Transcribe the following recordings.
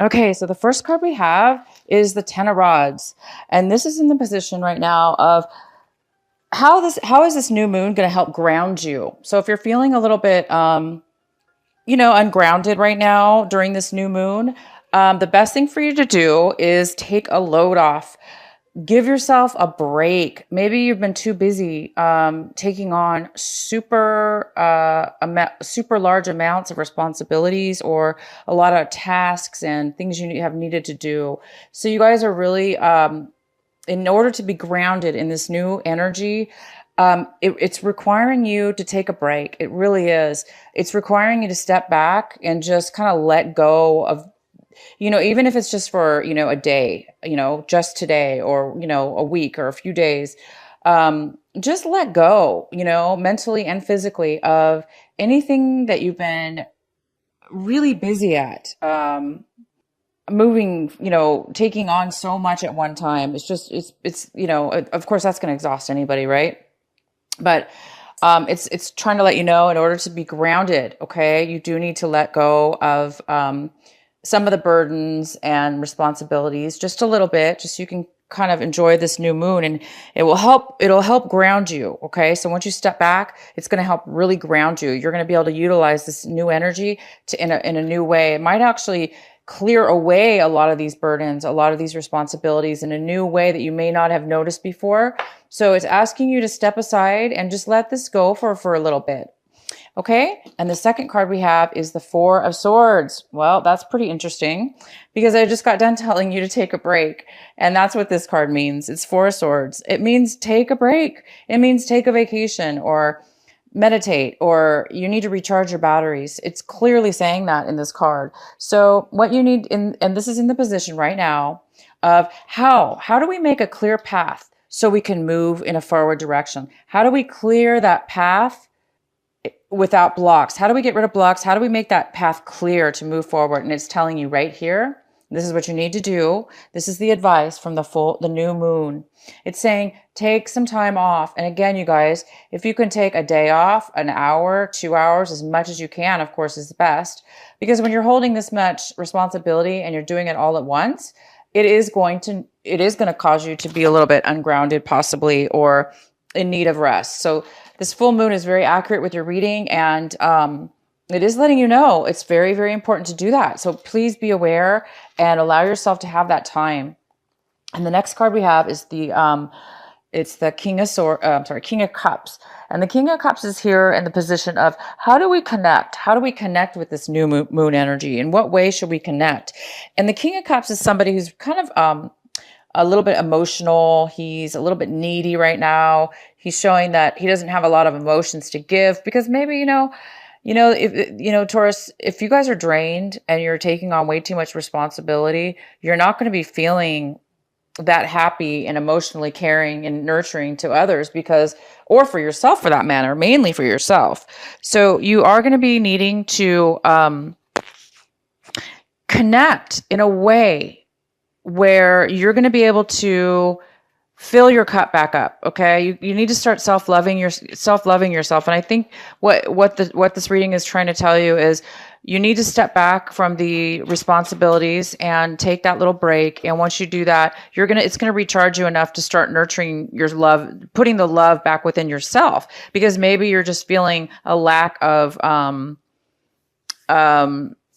Okay, so the first card we have is the Ten of Rods. And this is in the position right now of how is this new moon going to help ground you? So if you're feeling a little bit ungrounded right now during this new moon, the best thing for you to do is take a load off. Give yourself a break. Maybe you've been too busy taking on super large amounts of responsibilities or a lot of tasks and things you have needed to do. So you guys are really, in order to be grounded in this new energy, it's requiring you to take a break. It really is. It's requiring you to step back and just kind of let go of, even if it's just for, a day, just today or, a week or a few days, just let go, mentally and physically of anything that you've been really busy at, moving, taking on so much at one time. Of course that's going to exhaust anybody, right? But it's trying to let you know in order to be grounded, okay, you do need to let go of some of the burdens and responsibilities just a little bit, just so you can kind of enjoy this new moon, and it'll help ground you. Okay. So once you step back, it's going to help really ground you. You're going to be able to utilize this new energy in a new way. It might actually clear away a lot of these burdens, a lot of these responsibilities in a new way that you may not have noticed before. So it's asking you to step aside and just let this go for a little bit. Okay. And the second card we have is the Four of Swords. Well, that's pretty interesting because I just got done telling you to take a break. And that's what this card means. It's Four of Swords. It means take a break. It means take a vacation or meditate, or you need to recharge your batteries. It's clearly saying that in this card. So what you need and this is in the position right now of how do we make a clear path so we can move in a forward direction? How do we clear that path without blocks? How do we get rid of blocks? How do we make that path clear to move forward? And it's telling you right here, this is what you need to do. This is the advice from the new moon. It's saying, take some time off. And again, you guys, if you can take a day off, an hour, 2 hours, as much as you can, of course, is the best. Because when you're holding this much responsibility and you're doing it all at once, it is going to cause you to be a little bit ungrounded, possibly, or in need of rest. So this full moon is very accurate with your reading, and it is letting you know it's very, very important to do that. So please be aware and allow yourself to have that time. And the next card we have is it's the King of Cups. And the King of Cups is here in the position of how do we connect? How do we connect with this new moon energy? In what way should we connect? And the King of Cups is somebody who's kind of a little bit emotional. He's a little bit needy right now. He's showing that he doesn't have a lot of emotions to give because maybe, if Taurus, if you guys are drained and you're taking on way too much responsibility, you're not going to be feeling that happy and emotionally caring and nurturing to others or for yourself for that matter, mainly for yourself. So you are going to be needing to connect in a way where you're going to be able to fill your cup back up. Okay. You need to start self-loving yourself. And I think what this reading is trying to tell you is you need to step back from the responsibilities and take that little break. And once you do that, it's going to recharge you enough to start nurturing your love, putting the love back within yourself, because maybe you're just feeling a lack of,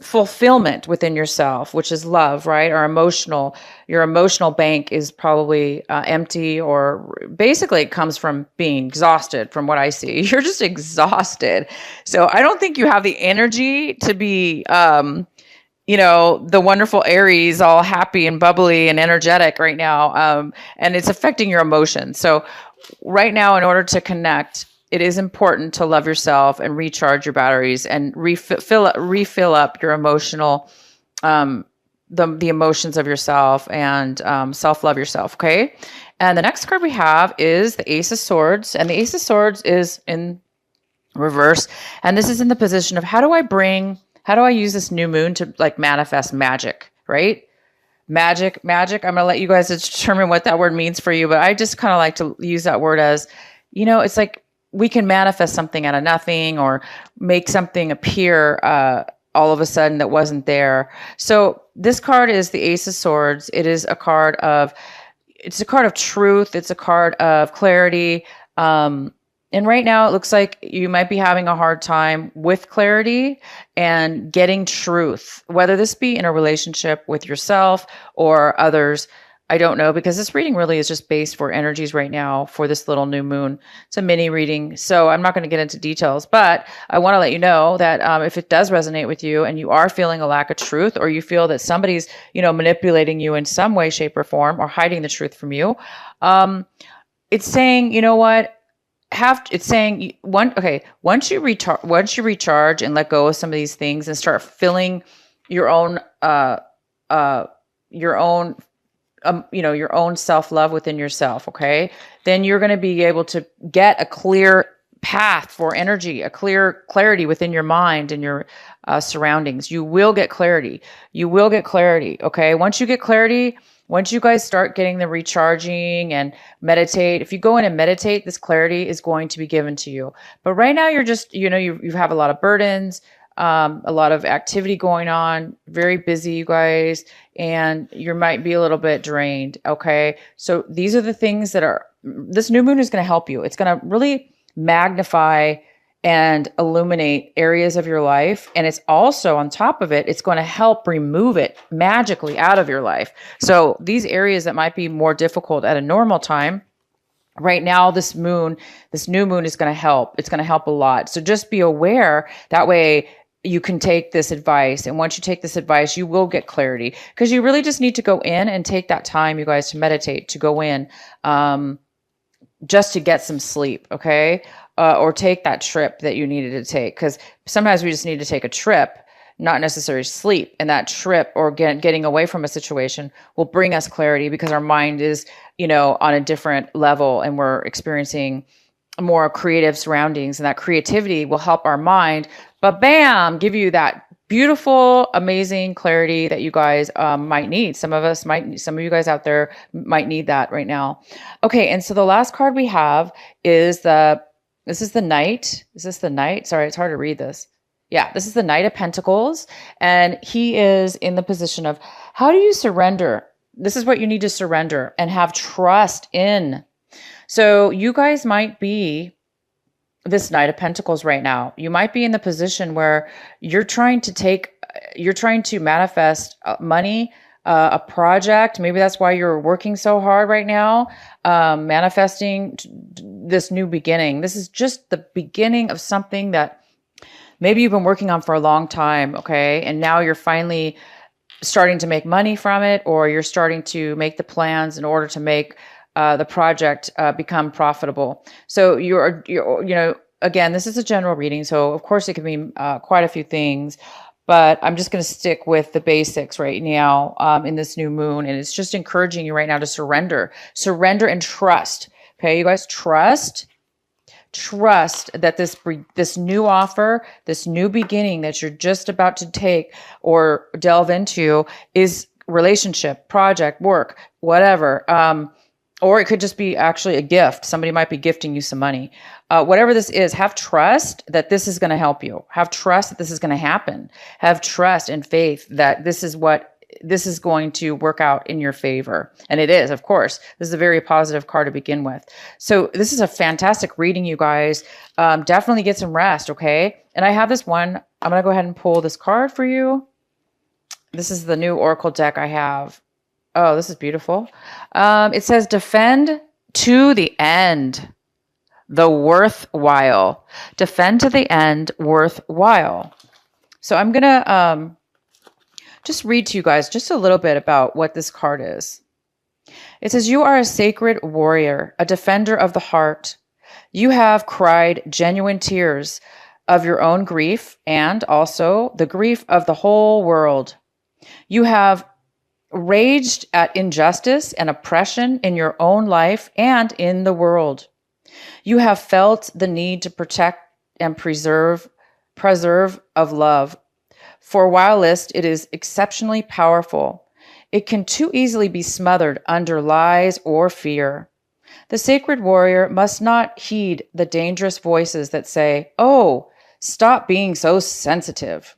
fulfillment within yourself, which is love, right? Or your emotional bank is probably empty, or basically it comes from being exhausted from what I see. You're just exhausted. So I don't think you have the energy to be, the wonderful Aries, all happy and bubbly and energetic right now. And it's affecting your emotions. So right now, in order to connect, it is important to love yourself and recharge your batteries and refill up your emotional, the emotions of yourself, and self-love yourself. Okay. And the next card we have is the Ace of Swords, and the Ace of Swords is in reverse. And this is in the position of how do I use this new moon to like manifest magic, right? Magic. I'm going to let you guys determine what that word means for you, but I just kind of like to use that word as, it's like, we can manifest something out of nothing or make something appear all of a sudden that wasn't there. So this card is the Ace of Swords. It's a card of truth. It's a card of clarity. And right now it looks like you might be having a hard time with clarity and getting truth, whether this be in a relationship with yourself or others. I don't know, because this reading really is just based for energies right now for this little new moon. It's a mini reading, so I'm not going to get into details, but I want to let you know that if it does resonate with you and you are feeling a lack of truth, or you feel that somebody's, manipulating you in some way, shape, or form, or hiding the truth from you, it's saying, you know what? It's saying once you recharge and let go of some of these things and start filling your own your own self-love within yourself, okay, then you're going to be able to get a clear path for energy, a clear clarity within your mind and your surroundings. You will get clarity. Okay. Once you get clarity, once you guys start getting the recharging and meditate, if you go in and meditate, this clarity is going to be given to you. But right now you're just, you have a lot of burdens, a lot of activity going on, very busy, you guys, and you might be a little bit drained. Okay. So these are the things this new moon is going to help you. It's going to really magnify and illuminate areas of your life. And it's also, on top of it, it's going to help remove it magically out of your life. So these areas that might be more difficult at a normal time, right now, this new moon is going to help. It's going to help a lot. So just be aware. That way you can take this advice. And once you take this advice, you will get clarity, because you really just need to go in and take that time, you guys, to meditate, to go in, just to get some sleep. Okay. Or take that trip that you needed to take. Because sometimes we just need to take a trip, not necessarily sleep. And that trip or getting away from a situation will bring us clarity, because our mind is, on a different level and we're experiencing more creative surroundings, and that creativity will help our mind, but bam, give you that beautiful, amazing clarity that you guys might need. Some of you guys out there might need that right now. Okay. And so the last card we have is this is the Knight. Is this the Knight? Sorry, it's hard to read this. Yeah, this is the Knight of Pentacles. And he is in the position of, how do you surrender? This is what you need to surrender and have trust in. So you guys might be this Knight of Pentacles right now. You might be in the position where you're trying to manifest money, a project. Maybe that's why you're working so hard right now, manifesting this new beginning. This is just the beginning of something that maybe you've been working on for a long time. Okay. And now you're finally starting to make money from it, or you're starting to make the plans in order to make the project become profitable. So again, this is a general reading. So of course it can mean quite a few things, but I'm just going to stick with the basics right now in this new moon. And it's just encouraging you right now to surrender and trust. Okay, you guys, trust that this new offer, this new beginning that you're just about to take or delve into is relationship, project, work, whatever. Or it could just be actually a gift. Somebody might be gifting you some money. Whatever this is, have trust that this is going to help you. Have trust that this is going to happen. Have trust and faith that this is going to work out in your favor. And it is, of course. This is a very positive card to begin with. So this is a fantastic reading, you guys. Definitely get some rest, okay? And I have this one. I'm going to go ahead and pull this card for you. This is the new Oracle deck I have. Oh, this is beautiful. It says, defend to the end, the worthwhile. Defend to the end, worthwhile. So I'm going to just read to you guys just a little bit about what this card is. It says, you are a sacred warrior, a defender of the heart. You have cried genuine tears of your own grief and also the grief of the whole world. You have raged at injustice and oppression in your own life and in the world. You have felt the need to protect and preserve of love. For whilst it is exceptionally powerful, it can too easily be smothered under lies or fear. The sacred warrior must not heed the dangerous voices that say, "Oh, stop being so sensitive.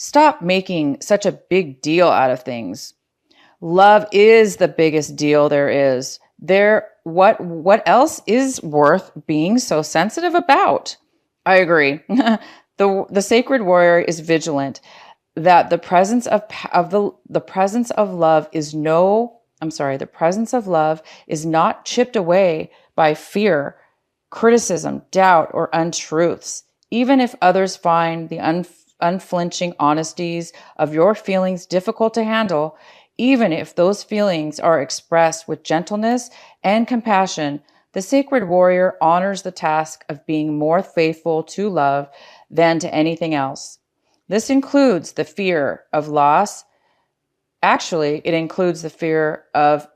Stop making such a big deal out of things. Love is the biggest deal there is. What else is worth being so sensitive about? I agree. The sacred warrior is vigilant that the presence the presence of love is the presence of love is not chipped away by fear, criticism, doubt, or untruths. Even if others find the unflinching honesties of your feelings difficult to handle, even if those feelings are expressed with gentleness and compassion, the sacred warrior honors the task of being more faithful to love than to anything else. This includes the fear of loss. Actually, it includes the fear of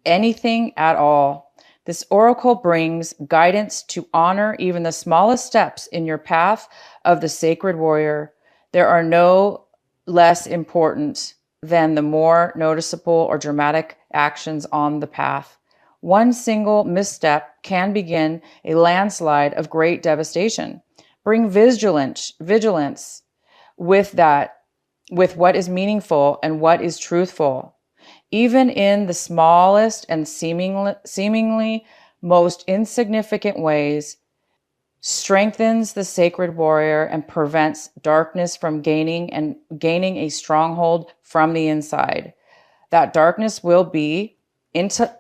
anything at all. This oracle brings guidance to honor even the smallest steps in your path of the sacred warrior. There are no less important than the more noticeable or dramatic actions on the path. One single misstep can begin a landslide of great devastation. Bring vigilance with what is meaningful and what is truthful. Even in the smallest and seemingly most insignificant ways, strengthens the sacred warrior and prevents darkness from gaining a stronghold from the inside. That darkness will be intelligent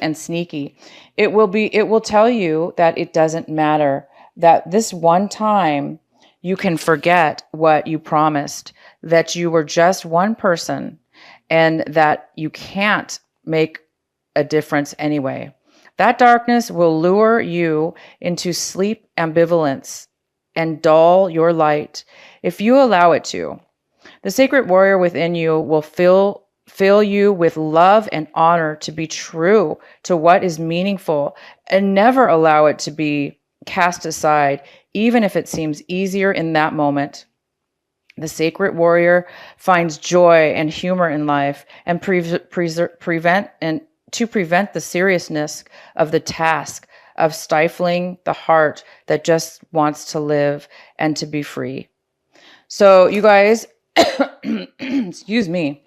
and sneaky. It will tell you that it doesn't matter, that this one time you can forget what you promised, that you were just one person, and that you can't make a difference anyway. That darkness will lure you into sleep ambivalence and dull your light if you allow it to. The sacred warrior within you will fill you with love and honor to be true to what is meaningful and never allow it to be cast aside, even if it seems easier in that moment. The sacred warrior finds joy and humor in life and to prevent the seriousness of the task of stifling the heart that just wants to live and to be free. So you guys, excuse me.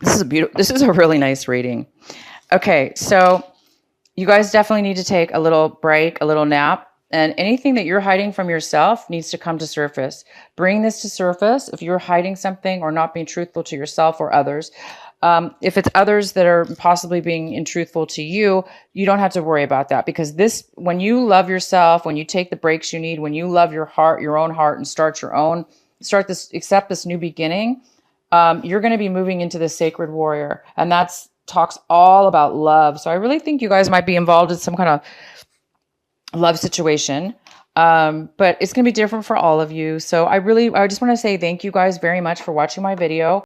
This is a really nice reading. Okay, so you guys definitely need to take a little break, a little nap, and anything that you're hiding from yourself needs to come to surface. Bring this to surface if you're hiding something or not being truthful to yourself or others. If it's others that are possibly being untruthful to you, you don't have to worry about that, because when you love yourself, when you take the breaks you need, when you love your heart, your own heart, and accept this new beginning, you're going to be moving into the sacred warrior, and talks all about love. So I really think you guys might be involved in some kind of love situation. But it's going to be different for all of you. So I just want to say thank you guys very much for watching my video.